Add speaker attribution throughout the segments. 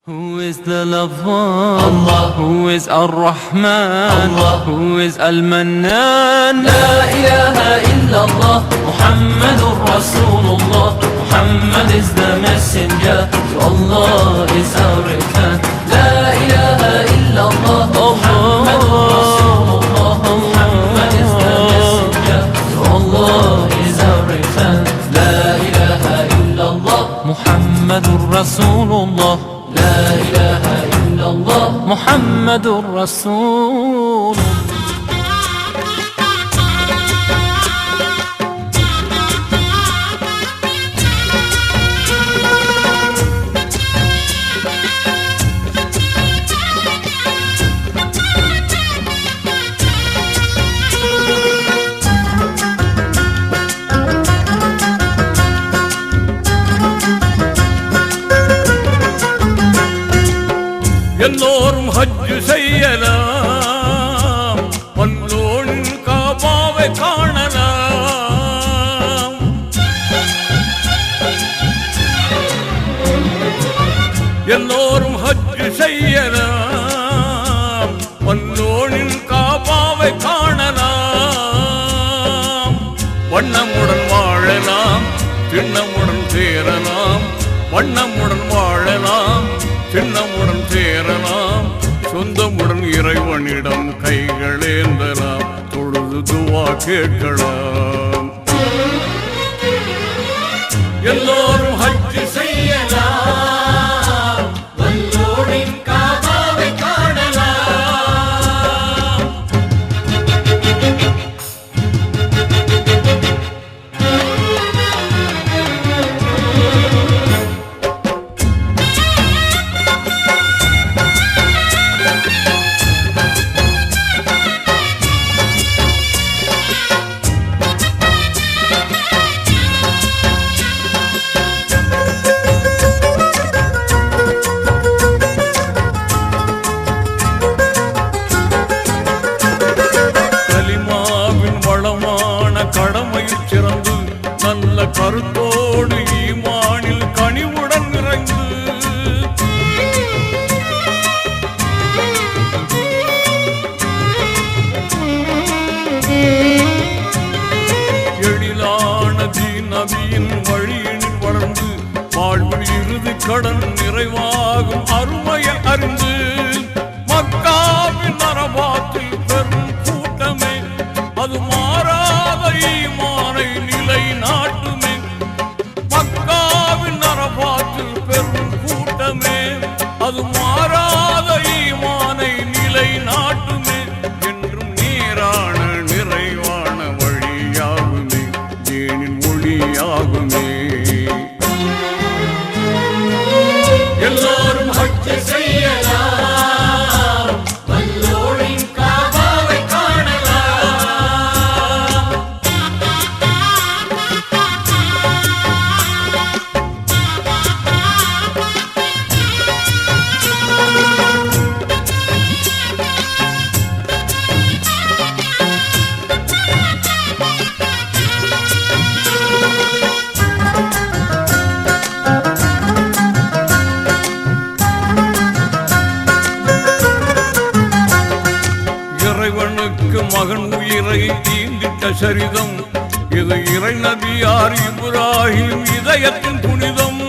Speaker 1: Who is the loved one?
Speaker 2: Allah.
Speaker 1: Who is Ar-Rahman?
Speaker 2: Allah.
Speaker 1: Who is Al-Mannan?
Speaker 2: La ilaha illallah, Muhammadur Rasulullah. Muhammad is the messenger, to Allah is our return. La ilaha illallah, Muhammadur Rasulullah. Muhammad is the messenger, to Allah is our return. La ilaha illallah,
Speaker 1: Muhammadur Rasulullah.
Speaker 2: La ilaha illallah,
Speaker 1: Muhammadur Rasul.
Speaker 3: எல்லோரும் ஹஜ் செய்யலாம், வல்லோனின் காபாவை காணலாம். எல்லோரும் ஹஜ் செய்யலாம், வல்லோனின் காபாவை காணலாம். வண்ணமுடன் வாழலாம், திண்ணமுடன் சேரலாம். வண்ணமுடன் வாழலாம், சின்னமுடன் சேரலாம். சொந்தமுடன் இறைவனிடம் கைகளேந்தலாம், தொழுது துவா கேட்கலாம். எல்லோரும் ஹஜ் செய்யலாம், வல்லோனின் காபாவை காணலாம். கடமையில் சிறந்து நல்ல கருத்தோடு ஈமானில் கனிவுடன் நிறைந்து எழிலான நபியின் வழியினில் வளர்ந்து வாழ்வில் இறுதி கடன் நிறைவாகும் அருமையை அறிந்து மக்காவின் அரபாத்தில் பெரும் கூட்டமே அது மாறாத ஈமானை நிலை நாட்டுமே. மக்காவின் அரபாத்தில் பெரும் கூட்டமே அது மாறாத ஈமானை நிலை நாட்டுமே. என்றும் நீரான நிறைவான வழியாகுமே, ஏனின் மொழியாகுமே. எல்லோரும் ஹஜ் செய்யலாம், வல்லோனின் காபாவை காணலாம். இறைவனுக்கு மகன் உயிரை ஈந்திட்ட சரிதம் இது இறை நபியார் இப்ராஹிம் இதயத்தின் புனிதம்.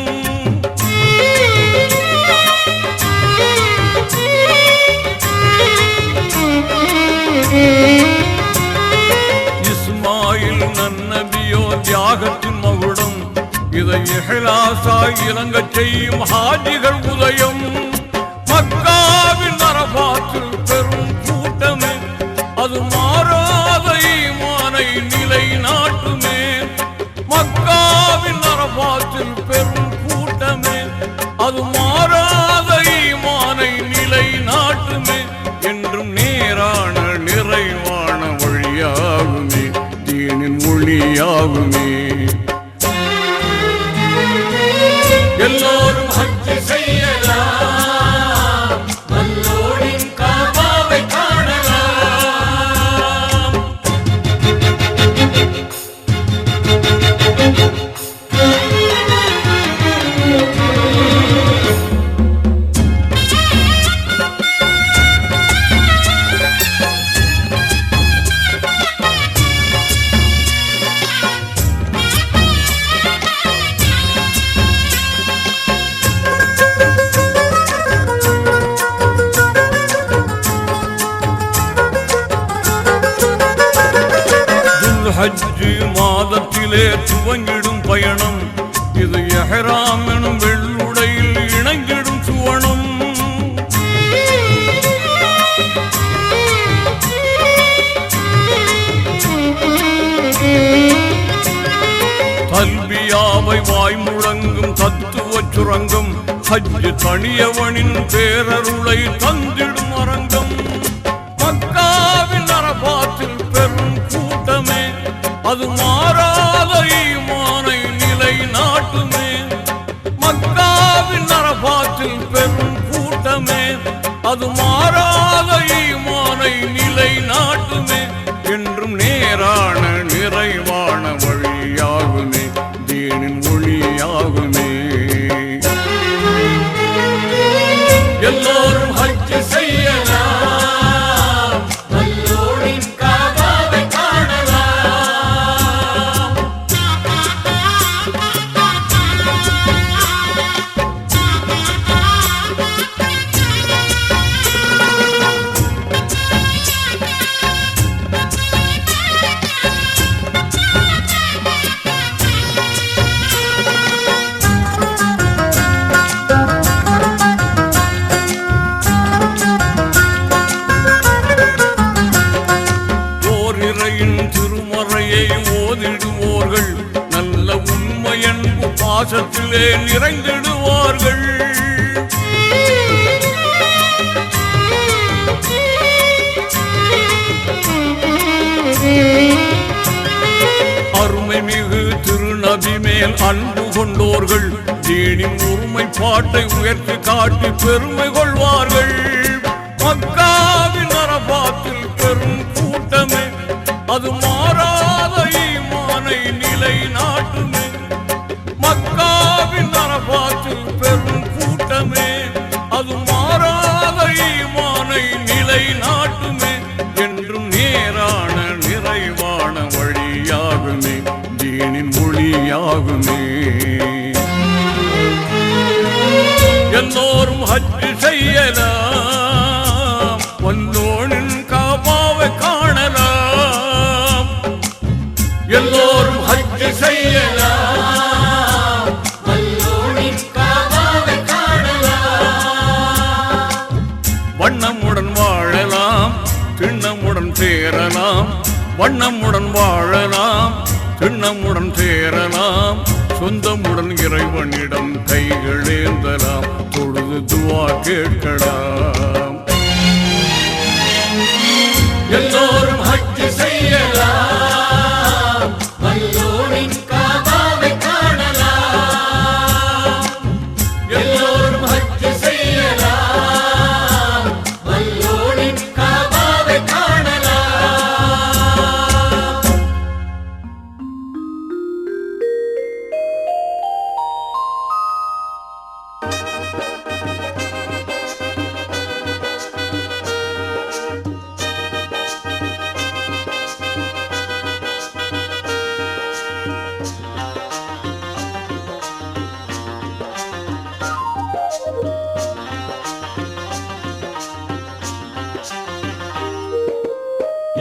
Speaker 3: இஸ்மாயில் நன்னபியோ தியாகத்தின் மகுடம் இதை இஹ்லாஸாய் இலங்கச் செய்யும் ஹாஜிகள் உதயம். மக்காவின் அரபாத்தில் பெரும் கூட்டமே அது மாறாத ஈமானை நிலை நாட்டுமே. மக்காவின் அரபாத்தில் பெரும் கூட்டமே அது மாறாத ஈமானை நிலை நாட்டுமே. என்றும் நேரான நிறைவான வழியாகுமே, தீனின் மொழியாகுமே. எல்லோரும் ஹஜ் செய்யலாம், வல்லோனின் காபாவை காணலாம். ஹஜ்ஜு மாதத்திலே துவங்கிடும் பயணம் இது எஹ்ராம் எனும் வெள்ளுடையில் இணைந்திடும் சுவனம். தல்பியாவை வாய் முழங்கும் தத்துவ சுரங்கம் ஹஜ்ஜு தனியவனின் பேரருளை தந்திடும் அரங்கம். மக்காவின் அரபாத்தில் பெரும் கூட்டமே அது மாறாத ஈமானை நிலை நாட்டுமே. மக்காவின் அரபாத்தில் பெரும் கூட்டமே அது மாறாத ஈமானை நிலை நாட்டுமே. என்றும் நேரான நிறைவான வழியாகுமே தீனின் ஒளியாகுமே. எல்லோரும் ஹஜ் செய்யலாம்
Speaker 2: வல்லோரின் காபாவை காணலாம்.
Speaker 3: திருமறையை ஓதிடுவோர்கள் நல்ல உண்மையன்பு பாசத்திலே நிறைந்திடுவார்கள். அருமை மிகு திருநபி மேல் அன்பு கொண்டோர்கள் தீனின் ஒருமைப்பாட்டை உயர்த்தி காட்டி பெருமை கொள்வார்கள். மக்காவின் அரபாத்தில் பெரும் கூட்டமே அது மாறாத ஈமானை நிலை நாட்டுமே. மக்காவின் அரபாத்தில் பெரும் கூட்டமே அது மாறாத ஈமானை நிலை நாட்டுமே. என்றும் நேரான நிறைவான வழியாகுமே தீனின் மொழியாகுமே. எல்லோரும் ஹஜ் செய்யலாம் வல்லோனின் காபாவை காணலாம். எல்லோரும் ஹஜ் செய்யலாம்
Speaker 2: வல்லோரின் காபாவை காணலாம்.
Speaker 3: வண்ணமுடன் வாழலாம் திண்ணமுடன் தேரலாம். வண்ணமுடன் வாழலாம் திண்ணமுடன் தேரலாம். சொந்தமுடன் இறைவனிடம் கைகளேந்தலாம் தொழுது துவா கேட்கலாம்.
Speaker 2: எல்லோரும் ஹஜ் செய்யலாம் வல்லோரின் காபாவை காணலாம். எல்லோரும் ஹஜ் செய்யலாம் வல்லோரின் காபாவை காணலாம்.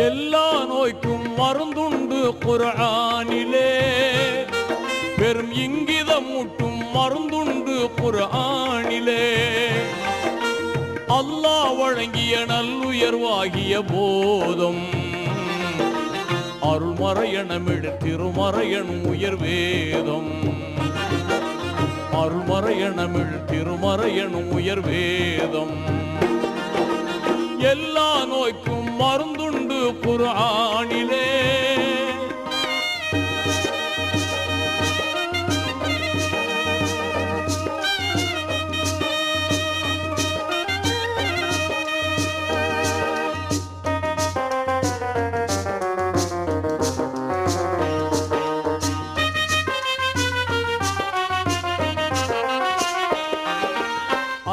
Speaker 3: எல்லா நோய்க்கும் மருந்துண்டு குர்ஆனிலே பெரும் இங்கிதம் ஊட்டும் மருந்துண்டு குர்ஆனிலே. அல்லாஹ் வழங்கிய நல்லுயர்வாகிய போதம் அருள்மறையணமிழ் திருமறையனும் உயர் வேதம். அருள்மறையணமிழ் திருமறையனும் உயர் வேதம். எல்லா நோய்க்கும் மருந்துண்டு குர்ஆனிலே.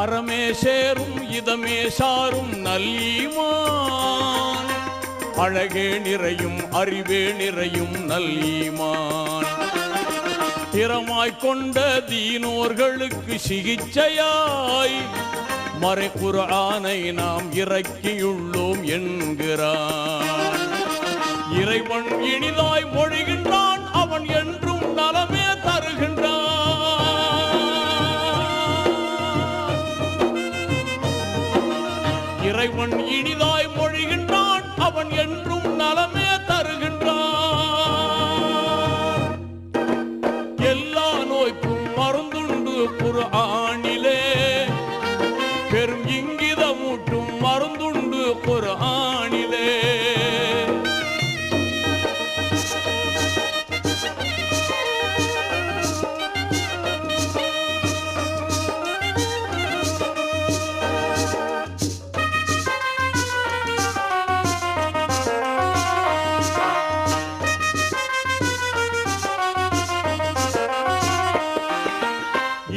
Speaker 3: அறமே சேரும் இதமே சாரும் நல்லீமான். அழகே நிறையும் அறிவே நிறையும் நல்லீமான். திறமாய் கொண்ட தீனோர்களுக்கு சிகிச்சையாய் மறை குர்ஆனை நாம் இறக்கியுள்ளோம் என்கிறான். இறைவன் இனிதாய் மொழிகின்றான், அவன் என்றும் நலமே தருகின்றான். இறைவன் இனிதாய் மொழிகின்றான், அவன் என்றும் நலமே தருகின்றான். எல்லா நோய்க்கும் மருந்துண்டு குர்ஆனிலே, பெரும் இங்கிதமூட்டும் மருந்துண்டு குர்ஆனிலே.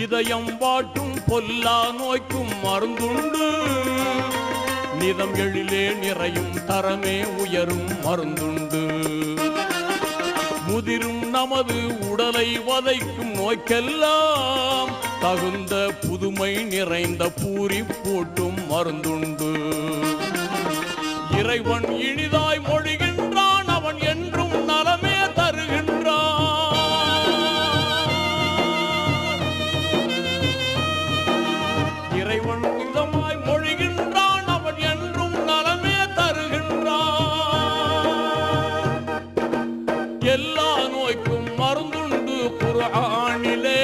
Speaker 3: இதயம் வாட்டும் பொல்லா நோய்க்கும் மருந்துண்டு, நிதம் எழிலே நிறையும் தரமே உயரும் மருந்துண்டு. முதிரும் நமது உடலை வதைக்கும் நோய்க்கெல்லாம் தகுந்த புதுமை நிறைந்த பூரி போட்டும் மருந்துண்டு. இறைவன் இனிதாய் மொழிகின்றான், அவன் என்றும் நலமே தருகின்றான். இறைவன் இதமாய் மொழிகின்றான், அவன் என்றும் நலமே தருகின்றான். எல்லா நோய்க்கும் மருந்துண்டு குர்ஆனிலே,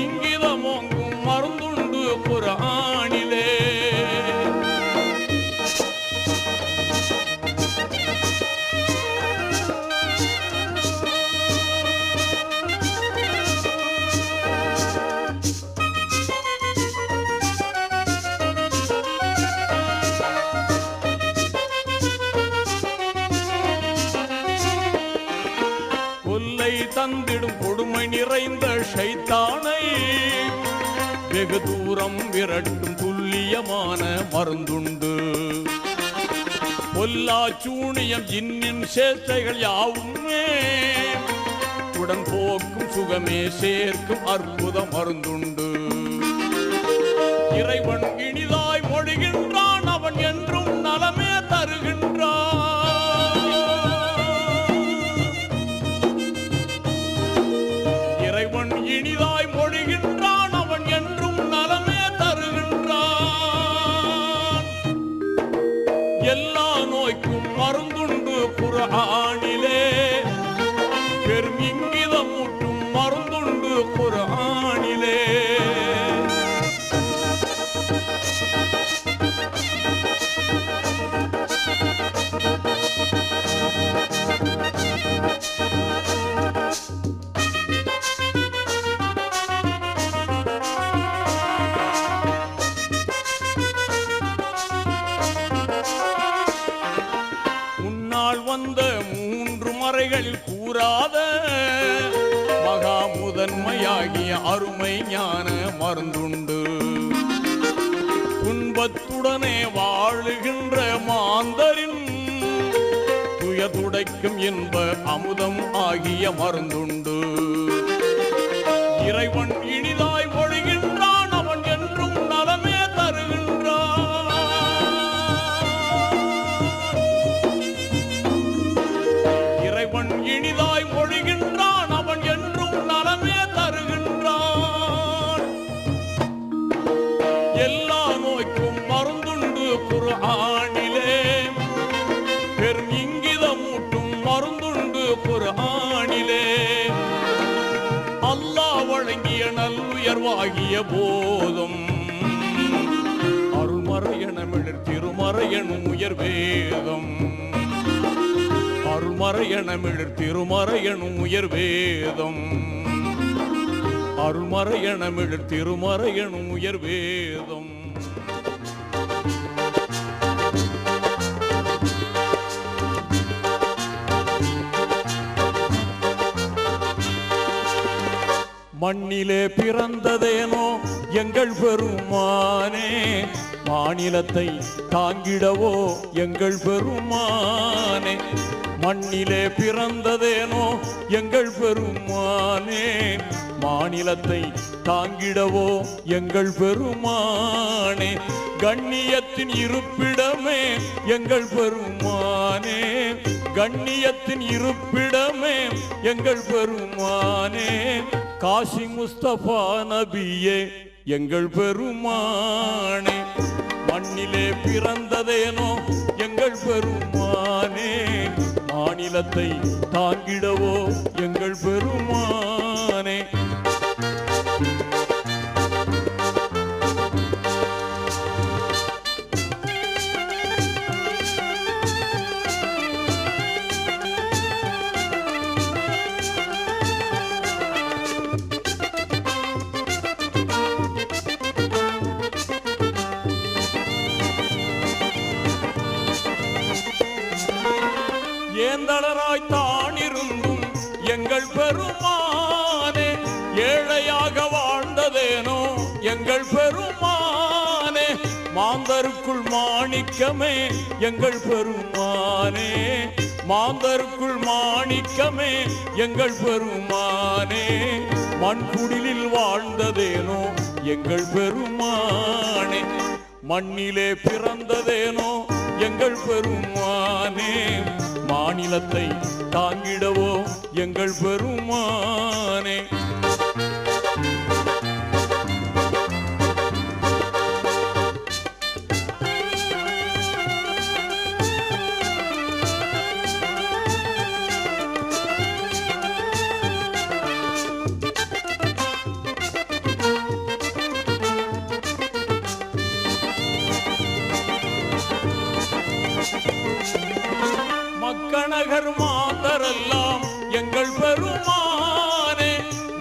Speaker 3: இங்கிதமோங்கும் மருந்துண்டு குர்ஆனிலே. தந்திடும் கொடுமை நிறைந்த ஷைத்தானை வெகு தூரம் விரட்டும் துல்லியமான மருந்துண்டு. பொல்லா சூனியம் ஜின்னின் சேஷ்டைகள் யாவுமே உடன் போக்கும் சுகமே சேர்க்கும் அற்புத மருந்துண்டு. இறைவன் இனிதாய் மொழிகின்றான், அவன் என்றும் நலமே தருகின்றான். இறைவன் இனிதாய் மொழிகின்றான், அவன் என்றும் நலமே தருகின்றான். எல்லா நோய்க்கும் மருந்துண்டு குர்ஆனிலே, பெரும் இங்கிதமூட்டும் மருந்துண்டு குர்ஆனிலே. வந்த மூன்று மறைகளில் கூறாத மகா முதன்மையாகிய அருமை ஞான மருந்துண்டு. துன்பத்துடனே வாழுகின்ற மாந்தரின் துயர் துடைக்கும் இன்ப அமுதம் ஆகிய மருந்துண்டு. இறைவன் இனிதாய் மொழிகின்றான், அவன் என்றும் நலமே தருகின்றான். இறைவன் இனிதாய் மொழிகின்றான், அவன் என்றும் நலமே தருகின்றான். எல்லா நோய்க்கும் மருந்துண்டு குர்ஆனிலே, பெரும் இங்கிதமூட்டும் மருந்துண்டு குர்ஆனிலே. அல்லாஹ் வழங்கிய நல்லுயர்வாகிய போதும் அருள்மறையெனமிழ் திருமறையெனும் உயர் வேதம். அருள்மறையெனமிழ் திருமறையெனும் உயர் வேதம். அருள்மறையெனமிழ் திருமறையெனும் உயர் வேதம். மண்ணிலே பிறந்ததேனோ எங்கள் பெருமானே, மாநிலத்தை தாங்கிடவோ எங்கள் பெருமானே.
Speaker 4: மண்ணிலே பிறந்ததேனோ எங்கள் பெருமானே, மாநிலத்தை தாங்கிடவோ எங்கள் பெருமானே, கண்ணியத்தின் இருப்பிடமே எங்கள் பெருமானே, கண்ணியத்தின் இருப்பிடமே எங்கள் பெருமானே, காசி முஸ்தபா நபியே எங்கள் பெருமானே, மண்ணிலே பிறந்ததேனோ எங்கள் பெருமானே, மாநிலத்தை தாங்கிடவோ எங்கள் பெருமானே. ஏந்தளராய் தானிருந்தும் எங்கள் பெருமானே, ஏழையாக வாழ்ந்ததேனோ எங்கள் பெருமானே, மாந்தருக்குள் மாணிக்கமே எங்கள் பெருமானே, மாந்தருக்குள் மாணிக்கமே எங்கள் பெருமானே, மண்குடிலில் வாழ்ந்ததேனோ எங்கள் பெருமானே, மண்ணிலே பிறந்ததேனோ எங்கள் பெருமானே, மாநிலத்தை தாங்கிடவோ எங்கள் பெருமானே. மக்கநகர் மாந்தரெல்லாம் எங்கள் பெருமானே,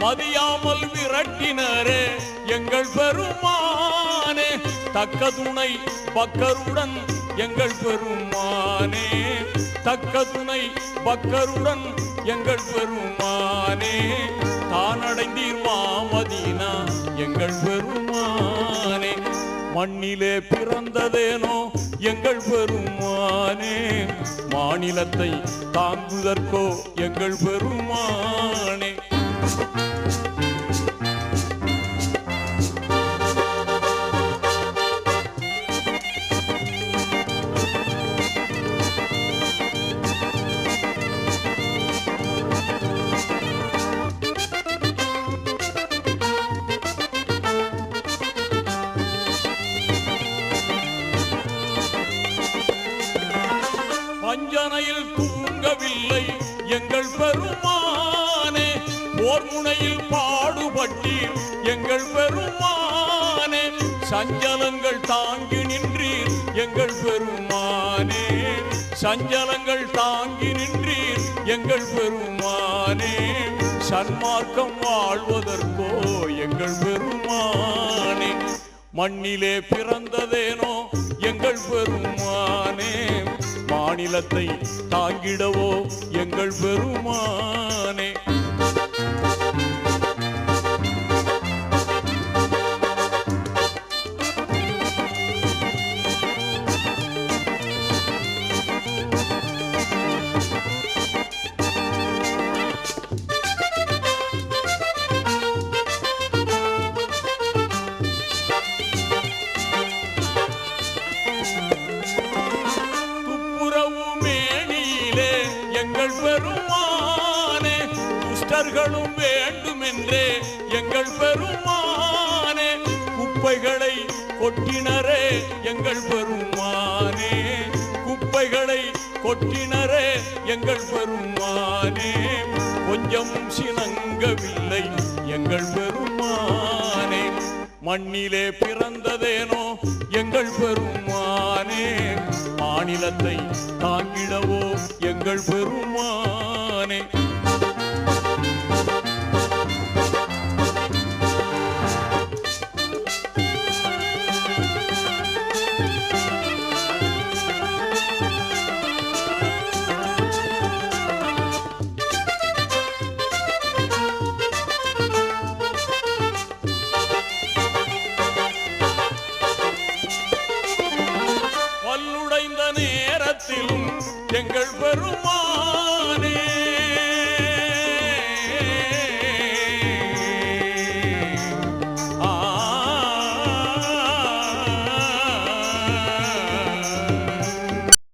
Speaker 4: மதியாமல் விரட்டினரே எங்கள் பெருமானே, தக்க துணை பக்கருடன் எங்கள் பெருமானே, தக்க துணை பக்கருடன் எங்கள் பெருமானே, தானடைந்தீர் மாமதீனா எங்கள் பெருமானே, மண்ணிலே பிறந்ததேனோ எங்கள் பெருமானே, மாநிலத்தை தாங்குதற்கோ எங்கள் பெருமானே. பஞ்சனையில் தூங்கவில்லை எங்கள் பெருமானே, போர் முனையில் பாடுபட்டீர் எங்கள் பெருமானே, சஞ்சலங்கள் தாங்கி நின்றீர் எங்கள் பெருமானே, சஞ்சலங்கள் தாங்கி நின்றீர் எங்கள் பெருமானே, சன்மார்க்கம் வாழ்வதற்கோ எங்கள் பெருமானே, மண்ணிலே பிறந்ததேனோ எங்கள் பெருமானே, மாநிலத்தை தாங்கிடவோ எங்கள் பெருமானே. எங்கள் பெருமானே, துஷ்டர்களும் வேண்டுமென்றே எங்கள் பெருமானே, குப்பைகளை கொட்டினரே எங்கள் பெருமானே, குப்பைகளை கொட்டினரே எங்கள் பெருமானே, கொஞ்சம் சினங்கவில்லை எங்கள் பெருமானே, மண்ணிலே பிறந்ததேனோ எங்கள் பெருமானே, மாநிலத்தை தாங்கிடவோ எங்கள் பெருமானே. நேரத்திலும் எங்கள் பெருமானே